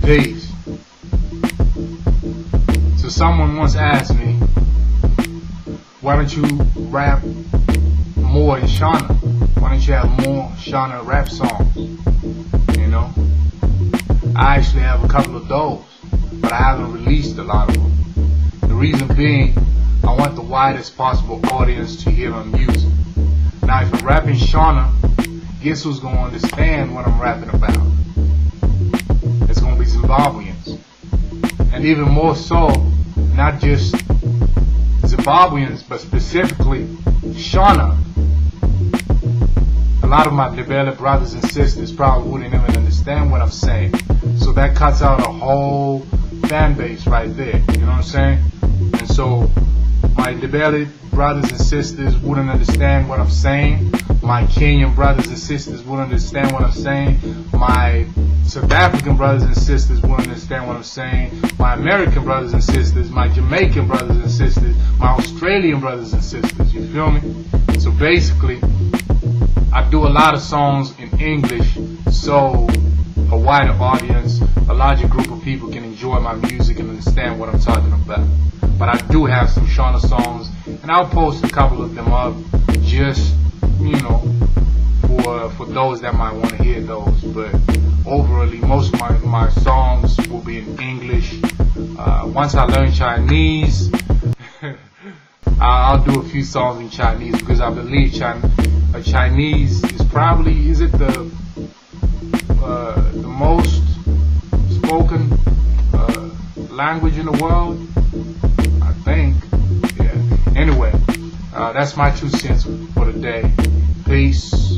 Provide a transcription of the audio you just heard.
Peace. So someone once asked me, why don't you rap more in Shona? Why don't you have more Shona rap songs? You know? I actually have a couple of those, but I haven't released a lot of them. The reason being, I want the widest possible audience to hear my music. Now if I rap in Shona, guess who's going to understand what I'm rapping about? It's going to be Zimbabweans. And even more so, not just Zimbabweans, but specifically Shona. A lot of my Ndebele brothers and sisters probably wouldn't even understand what I'm saying. So that cuts out a whole fan base right there. You know what I'm saying? And so my Ndebele brothers and sisters wouldn't understand what I'm saying. My Kenyan brothers and sisters wouldn't understand what I'm saying. My South African brothers and sisters wouldn't understand what I'm saying. My American brothers and sisters, my Jamaican brothers and sisters, my Australian brothers and sisters, you feel me? So basically, I do a lot of songs in English so a wider audience, a larger group of people can enjoy my music and understand what I'm talking about. But I do have some Shona songs, and I'll post a couple of them up just, you know, for those that might want to hear those. But overall, most of my songs will be in English. Once I learn Chinese, I'll do a few songs in Chinese, because I believe Chinese is probably, is it the most spoken language in the world? I think. Yeah. Anyway, that's my 2 cents for the day. Peace.